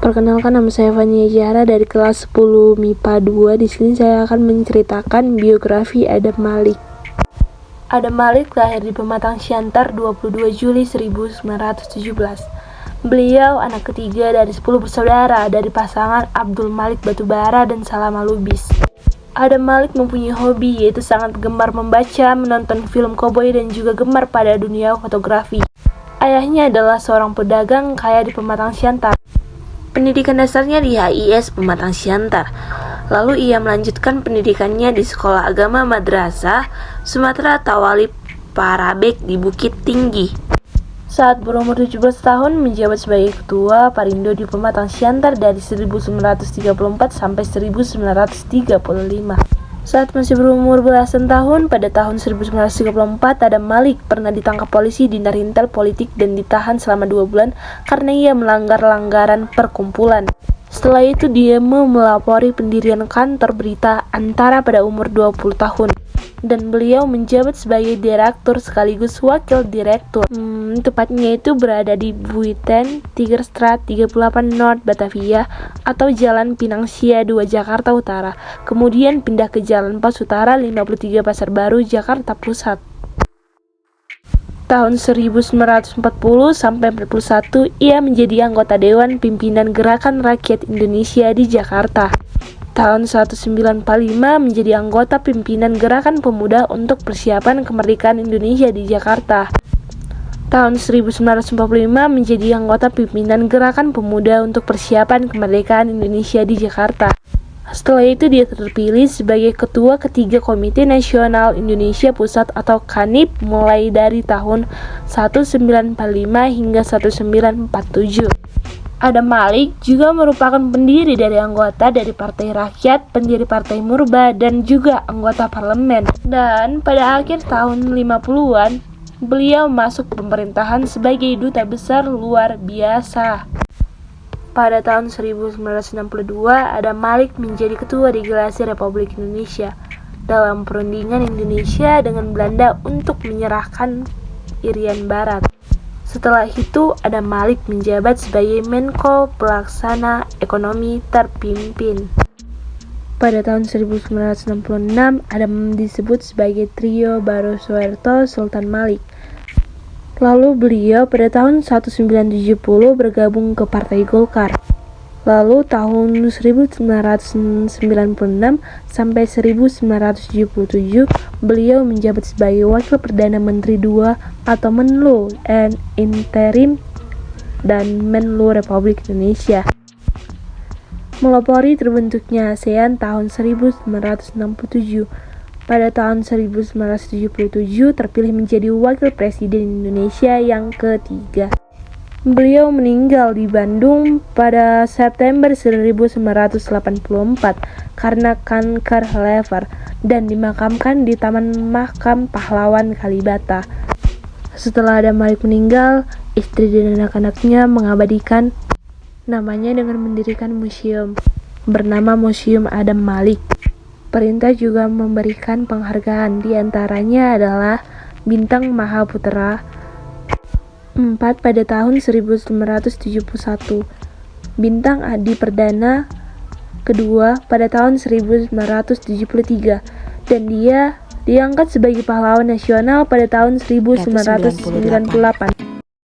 Perkenalkan, nama saya Fania Zahra dari kelas 10 MIPA 2. Di sini saya akan menceritakan biografi Adam Malik. Adam Malik lahir di Pematang Siantar 22 Juli 1917. Beliau anak ketiga dari 10 bersaudara dari pasangan Abdul Malik Batubara dan Salama Lubis. Adam Malik mempunyai hobi yaitu sangat gemar membaca, menonton film koboi dan juga gemar pada dunia fotografi. Ayahnya adalah seorang pedagang kaya di Pematang Siantar. Pendidikan dasarnya di HIS Pematang Siantar. Lalu ia melanjutkan pendidikannya di Sekolah Agama Madrasah Sumatera Tawalib Parabek di Bukit Tinggi. Saat berumur 17 tahun menjabat sebagai ketua Parindo di Pematang Siantar dari 1934 sampai 1935. Saat masih berumur belasan tahun, pada tahun 1934, Adam Malik pernah ditangkap polisi di Narintel Politik dan ditahan selama 2 bulan karena ia melanggar langgaran perkumpulan. Setelah itu dia melapori pendirian kantor berita Antara pada umur 20 tahun. Dan beliau menjabat sebagai direktur sekaligus wakil direktur. Tepatnya itu berada di Buiten, Tigerstraat 38 North Batavia atau Jalan Pinangsia 2 Jakarta Utara. Kemudian pindah ke Jalan Pas Utara 53 Pasar Baru Jakarta Pusat. Tahun 1940 sampai 41 ia menjadi anggota Dewan Pimpinan Gerakan Rakyat Indonesia di Jakarta. Tahun 1945 menjadi anggota pimpinan Gerakan Pemuda untuk Persiapan Kemerdekaan Indonesia di Jakarta. Tahun 1945 menjadi anggota pimpinan Gerakan Pemuda untuk Persiapan Kemerdekaan Indonesia di Jakarta. Setelah itu dia terpilih sebagai ketua ketiga Komite Nasional Indonesia Pusat atau KANIP mulai dari tahun 1945 hingga 1947. Adam Malik juga merupakan pendiri dari anggota dari Partai Rakyat, pendiri Partai Murba, dan juga anggota parlemen. Dan pada akhir tahun 50-an, beliau masuk pemerintahan sebagai duta besar luar biasa. Pada tahun 1962, Adam Malik menjadi ketua delegasi Republik Indonesia dalam perundingan Indonesia dengan Belanda untuk menyerahkan Irian Barat. Setelah itu, Adam Malik menjabat sebagai Menko Pelaksana Ekonomi Terpimpin. Pada tahun 1966, Adam disebut sebagai trio Barosoeharto Sultan Malik. Lalu beliau pada tahun 1970 bergabung ke Partai Golkar. Lalu tahun 1996 sampai 1977 beliau menjabat sebagai Wakil Perdana Menteri II atau Menlu Interim dan Menlu Republik Indonesia. Melopori terbentuknya ASEAN tahun 1967. Pada tahun 1977 terpilih menjadi Wakil Presiden Indonesia yang ketiga. Beliau meninggal di Bandung pada September 1984 karena kanker lever dan dimakamkan di Taman Makam Pahlawan Kalibata. Setelah Adam Malik meninggal, istri dan anak-anaknya mengabadikan namanya dengan mendirikan museum bernama Museum Adam Malik. Pemerintah juga memberikan penghargaan, di antaranya adalah Bintang Mahaputra 4 pada tahun 1971, Bintang Adi Perdana kedua pada tahun 1973, dan dia diangkat sebagai pahlawan nasional pada tahun 1998.